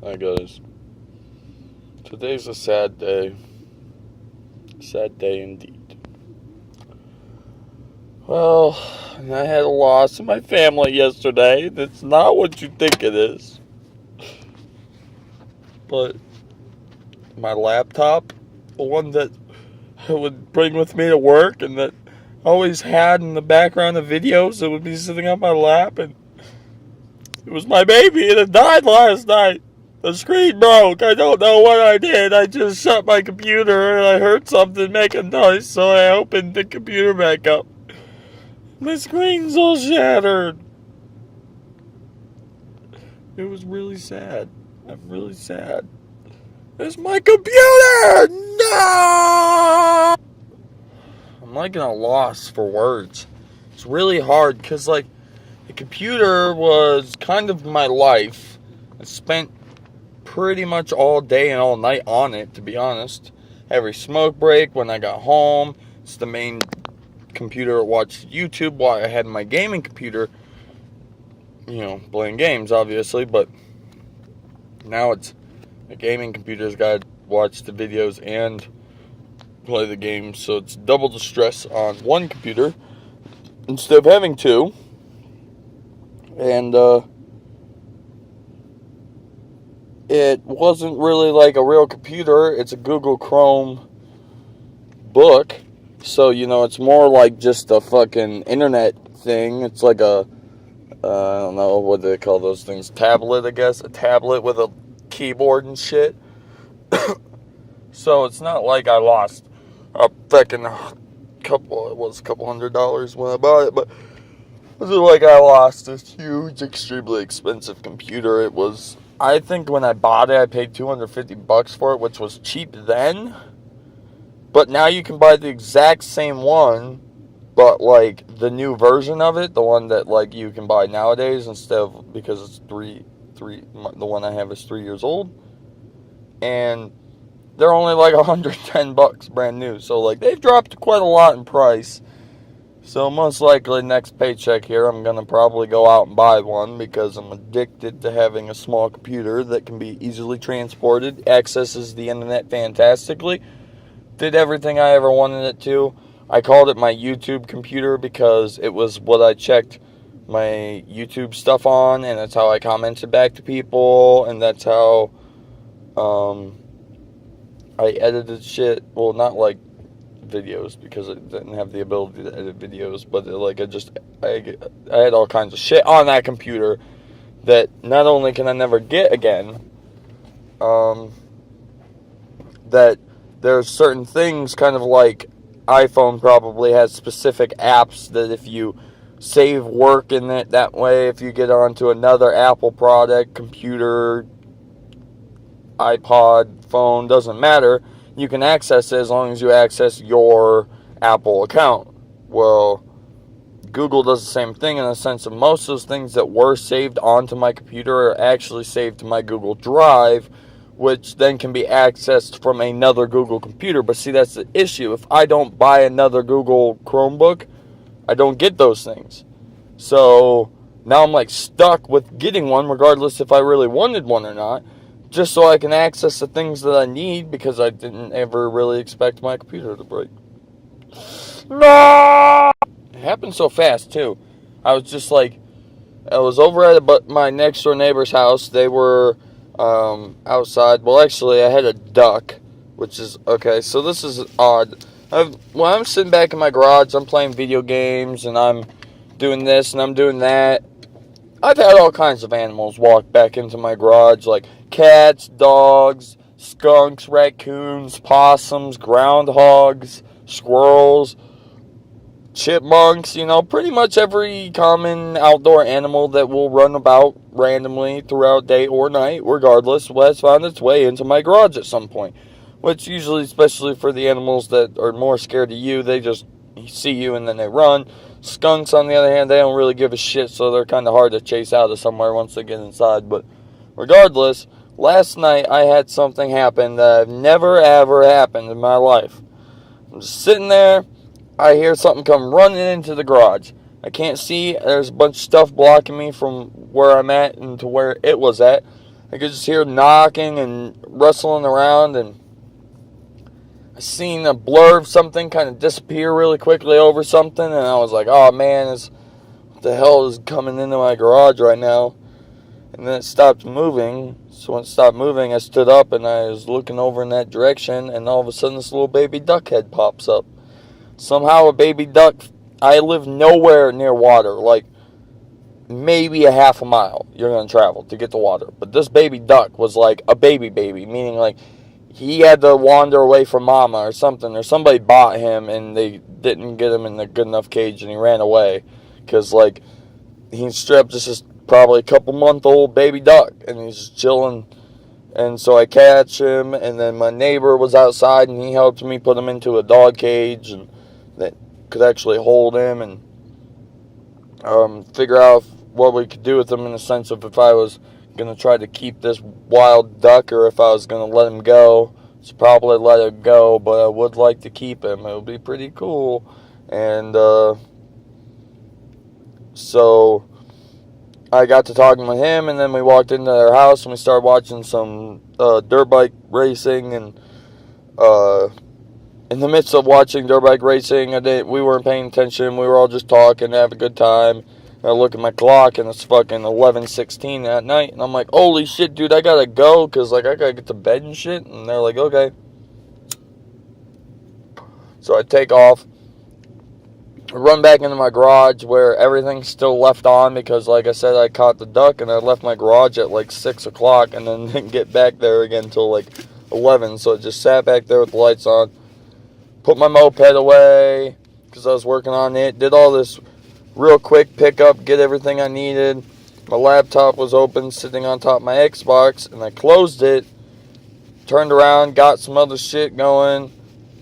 Hi guys. Today's a sad day. Sad day indeed. Well, I had a loss in my family yesterday. That's not what you think it is. But my laptop, the one that I would bring with me to work and that I always had in the background of videos that would be sitting on my lap, and it was my baby and it died last night. The screen broke. I don't know what I did. I just shut my computer and I heard something make a noise, so I opened the computer back up. My screen's all shattered. It was really sad. I'm really sad. It's my computer! No! I'm like at a loss for words. It's really hard because, like, the computer was kind of my life. I spent pretty much all day and all night on it, to be honest. Every smoke break, when I got home, it's the main computer I watched YouTube while I had my gaming computer, playing games, obviously, but now it's a gaming computer's got to watch the videos and play the games, so it's double the stress on one computer instead of having two. And it wasn't really like a real computer. It's a Google Chrome book, so it's more like just a fucking internet thing. It's like a I don't know what they call those things, tablet, I guess, a tablet with a keyboard and shit. So it's not like I lost a fucking couple $100 when I bought it, but it wasn't like I lost this huge, extremely expensive computer. It was, I think when I bought it, I paid $250 for it, which was cheap then. But now you can buy the exact same one, but like the new version of it, the one that like you can buy nowadays instead of, because it's the one I have is 3 years old, and they're only like $110 brand new. So like they've dropped quite a lot in price. So most likely next paycheck here, I'm gonna probably go out and buy one because I'm addicted to having a small computer that can be easily transported, accesses the internet fantastically, did everything I ever wanted it to. I called it my YouTube computer because it was what I checked my YouTube stuff on, and that's how I commented back to people, and that's how I edited shit. Well, not like videos, because I didn't have the ability to edit videos, but I had all kinds of shit on that computer that not only can I never get again, that there's certain things, kind of like iPhone probably has specific apps that if you save work in it that way, if you get onto another Apple product, computer, iPod, phone, doesn't matter, you can access it as long as you access your Apple account. Well, Google does the same thing in the sense of most of those things that were saved onto my computer are actually saved to my Google Drive, which then can be accessed from another Google computer. But see, that's the issue. If I don't buy another Google Chromebook, I don't get those things. So now I'm like stuck with getting one regardless if I really wanted one or not, just so I can access the things that I need, because I didn't ever really expect my computer to break. No! It happened so fast too. I was just like, I was over at my next door neighbor's house. They were outside. Well, actually, I had a duck, which is okay. So this is odd. When I'm sitting back in my garage, I'm playing video games and I'm doing this and I'm doing that. I've had all kinds of animals walk back into my garage, like cats, dogs, skunks, raccoons, possums, groundhogs, squirrels, chipmunks, pretty much every common outdoor animal that will run about randomly throughout day or night, regardless, has found its way into my garage at some point. Which usually, especially for the animals that are more scared of you, they just see you and then they run. Skunks, on the other hand, they don't really give a shit, so they're kind of hard to chase out of somewhere once they get inside. But regardless, last night I had something happen that never ever happened in my life. I'm just sitting there. I hear something come running into the garage. I can't see. There's a bunch of stuff blocking me from where I'm at and to where it was at. I could just hear knocking and rustling around, and I seen a blur of something kind of disappear really quickly over something, and I was like, oh man, what the hell is coming into my garage right now? And then it stopped moving. So when it stopped moving, I stood up and I was looking over in that direction, and all of a sudden this little baby duck head pops up. Somehow a baby duck, I live nowhere near water, like maybe a half a mile you're going to travel to get to water. But this baby duck was like a baby, meaning like he had to wander away from mama or something, or somebody bought him and they didn't get him in a good enough cage and he ran away. Because like he's strapped just this probably a couple month old baby duck and he's just chilling. And so I catch him, and then my neighbor was outside and he helped me put him into a dog cage and that could actually hold him and figure out what we could do with him, in the sense of if I was going to try to keep this wild duck or if I was going to let him go. So probably let him go, but I would like to keep him. It would be pretty cool. And so I got to talking with him, and then we walked into their house and we started watching some dirt bike racing. And in the midst of watching dirt bike racing, we weren't paying attention. We were all just talking, having a good time. And I look at my clock, and it's fucking 11:16 at night. And I'm like, holy shit, dude, I gotta go, because like, I gotta get to bed and shit. And they're like, okay. So I take off. I run back into my garage where everything's still left on, because like I said, I caught the duck and I left my garage at like 6 o'clock and then didn't get back there again until like 11. So I just sat back there with the lights on, put my moped away because I was working on it, did all this real quick pickup, get everything I needed. My laptop was open, sitting on top of my Xbox, and I closed it, turned around, got some other shit going,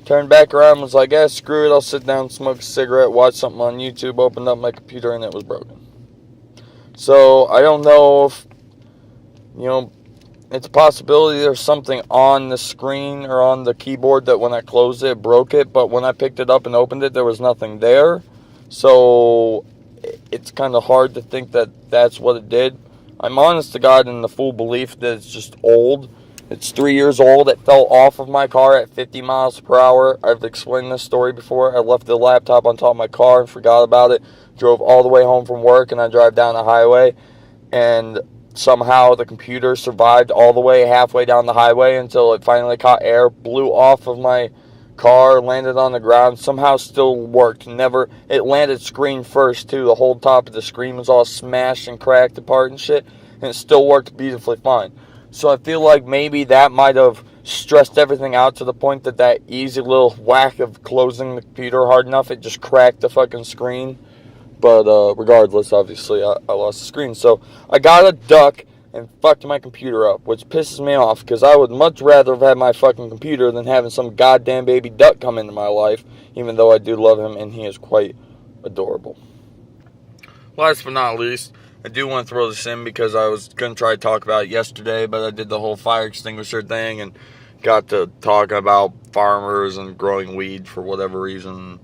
turned back around, was like, yeah, screw it, I'll sit down, smoke a cigarette, watch something on YouTube, opened up my computer, and it was broken. So I don't know if, it's a possibility there's something on the screen or on the keyboard that when I closed it, broke it, but when I picked it up and opened it, there was nothing there. So it's kind of hard to think that that's what it did. I'm honest to God in the full belief that it's just old. It's 3 years old. It fell off of my car at 50 miles per hour. I've explained this story before. I left the laptop on top of my car and forgot about it. Drove all the way home from work, and I drive down the highway, and somehow the computer survived all the way halfway down the highway until it finally caught air, blew off of my car, landed on the ground, somehow still worked. It landed screen first too. The whole top of the screen was all smashed and cracked apart and shit, and it still worked beautifully fine. So I feel like maybe that might have stressed everything out to the point that easy little whack of closing the computer hard enough, it just cracked the fucking screen. But regardless, obviously, I lost the screen. So I got a duck and fucked my computer up, which pisses me off, because I would much rather have had my fucking computer than having some goddamn baby duck come into my life, even though I do love him and he is quite adorable. Last but not least, I do want to throw this in because I was going to try to talk about it yesterday, but I did the whole fire extinguisher thing and got to talking about farmers and growing weed for whatever reason.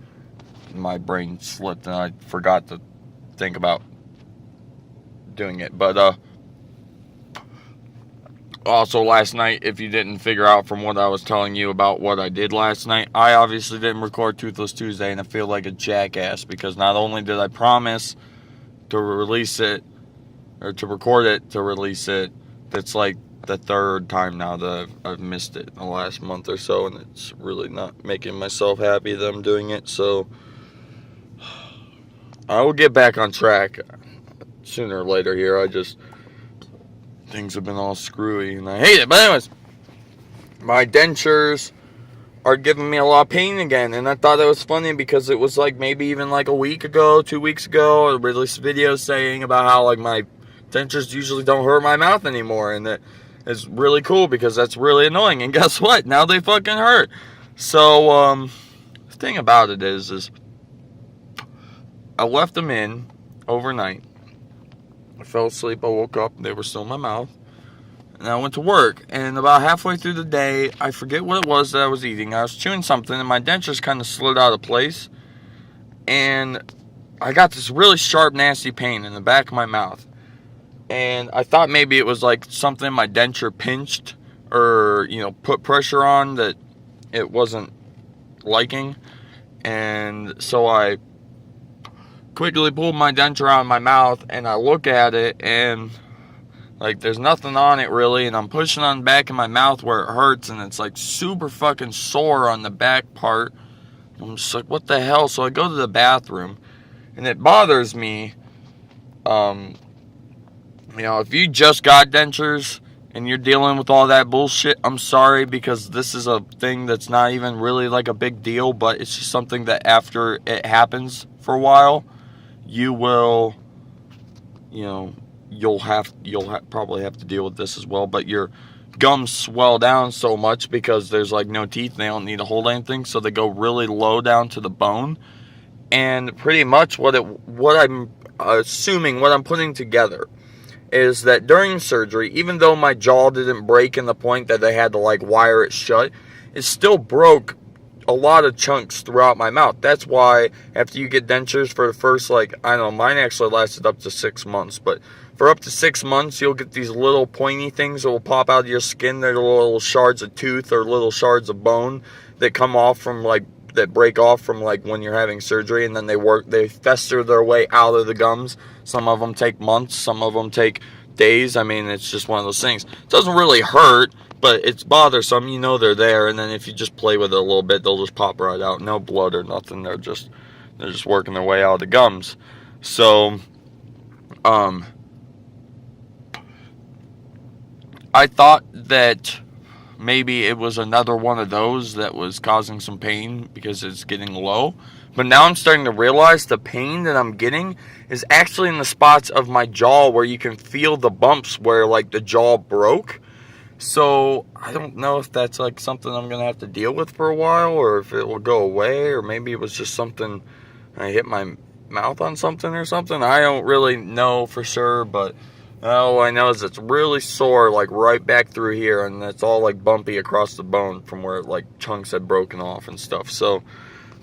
My brain slipped and I forgot to think about doing it. But also last night, if you didn't figure out from what I was telling you about what I did last night, I obviously didn't record Toothless Tuesday, and I feel like a jackass because not only did I promise to release it, or to record it to release it, that's like the third time now that I've missed it in the last month or so, and it's really not making myself happy that I'm doing it. So I will get back on track sooner or later here. Things have been all screwy and I hate it. But anyways, my dentures are giving me a lot of pain again, and I thought it was funny because it was like maybe even like a week ago, 2 weeks ago, I released a video saying about how like my dentures usually don't hurt my mouth anymore, and that is really cool because that's really annoying. And guess what? Now they fucking hurt. So the thing about it is I left them in overnight. I fell asleep, I woke up, they were still in my mouth, and I went to work, and about halfway through the day, I forget what it was that I was eating. I was chewing something, and my dentures kind of slid out of place, and I got this really sharp, nasty pain in the back of my mouth, and I thought maybe it was like something my denture pinched or, put pressure on that it wasn't liking. And so I quickly pulled my denture out of my mouth, and I look at it, and like there's nothing on it really, and I'm pushing on the back of my mouth where it hurts, and it's like super fucking sore on the back part. I'm just like, what the hell? So I go to the bathroom, and it bothers me. If you just got dentures and you're dealing with all that bullshit, I'm sorry, because this is a thing that's not even really like a big deal, but it's just something that after it happens for a while, you will, you'll probably have to deal with this as well. But your gums swell down so much because there's like no teeth, they don't need to hold anything, so they go really low down to the bone. And pretty much what I'm assuming, what I'm putting together, is that during surgery, even though my jaw didn't break in the point that they had to like wire it shut, it still broke a lot of chunks throughout my mouth. That's why after you get dentures for the first, mine actually lasted up to 6 months, but for up to 6 months, you'll get these little pointy things that will pop out of your skin. They're little shards of tooth or little shards of bone that come off from that break off from when you're having surgery, and then they fester their way out of the gums. Some of them take months, some of them take days. I mean, it's just one of those things. It doesn't really hurt, but it's bothersome. They're there, and then if you just play with it a little bit, they'll just pop right out. No blood or nothing. They're just working their way out of the gums. So, I thought that maybe it was another one of those that was causing some pain because it's getting low. But now I'm starting to realize the pain that I'm getting is actually in the spots of my jaw where you can feel the bumps where the jaw broke. So I don't know if that's something I'm going to have to deal with for a while, or if it will go away, or maybe it was just something, I hit my mouth on something or something. I don't really know for sure, but all I know is it's really sore, right back through here, and it's all bumpy across the bone from where chunks had broken off and stuff. So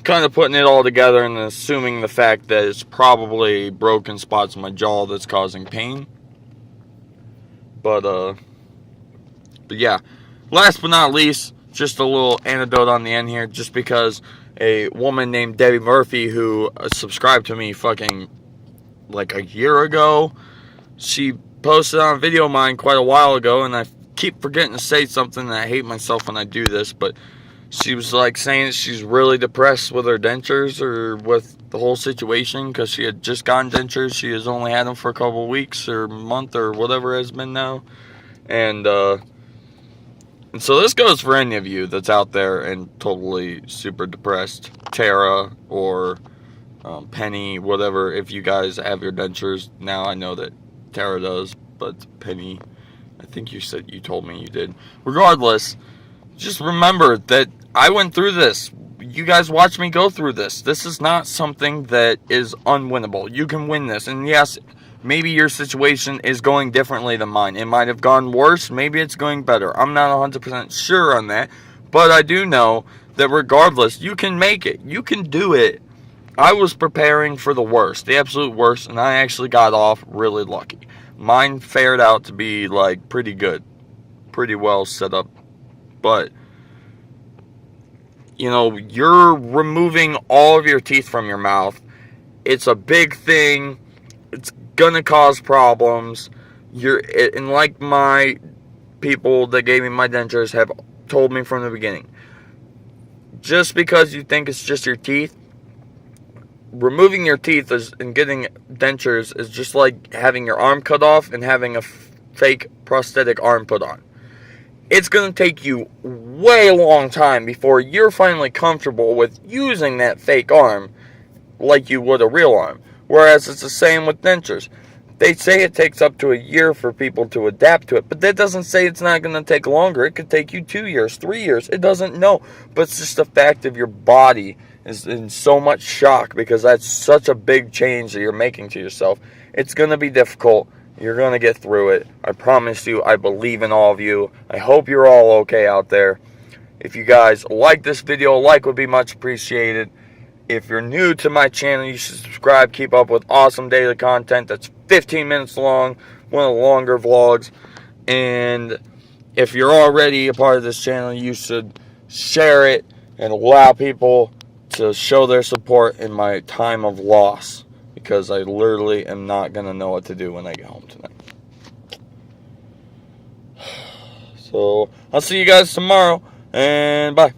kind of putting it all together and assuming the fact that it's probably broken spots in my jaw that's causing pain. But yeah, last but not least, just a little anecdote on the end here, just because a woman named Debbie Murphy, who subscribed to me fucking a year ago, she posted on a video of mine quite a while ago, and I keep forgetting to say something, and I hate myself when I do this, but she was saying that she's really depressed with her dentures or with the whole situation because she had just gotten dentures. She has only had them for a couple of weeks or month or whatever it has been now. And so this goes for any of you that's out there and totally super depressed. Tara or Penny, whatever, if you guys have your dentures. Now I know that Tara does, but Penny, I think you told me you did. Regardless, just remember that I went through this. You guys watch me go through this. This is not something that is unwinnable. You can win this. And yes, maybe your situation is going differently than mine. It might have gone worse. Maybe it's going better. I'm not 100% sure on that. But I do know that regardless, you can make it. You can do it. I was preparing for the worst, the absolute worst, and I actually got off really lucky. Mine fared out to be pretty good. Pretty well set up. But you're removing all of your teeth from your mouth. It's a big thing. It's gonna cause problems. And like my people that gave me my dentures have told me from the beginning, just because you think it's just your teeth, removing your teeth and getting dentures is just like having your arm cut off and having a fake prosthetic arm put on. It's going to take you way long time before you're finally comfortable with using that fake arm like you would a real arm. Whereas it's the same with dentures. They say it takes up to a year for people to adapt to it, but that doesn't say it's not going to take longer. It could take you 2 years, 3 years. It doesn't know. But it's just the fact of your body is in so much shock because that's such a big change that you're making to yourself. It's going to be difficult. You're going to get through it. I promise you. I believe in all of you. I hope you're all okay out there. If you guys like this video, a like would be much appreciated. If you're new to my channel, you should subscribe. Keep up with awesome daily content that's 15 minutes long one of the longer vlogs. And if you're already a part of this channel, you should share it and allow people to show their support in my time of loss, because I literally am not going to know what to do when I get home tonight. So I'll see you guys tomorrow, and bye.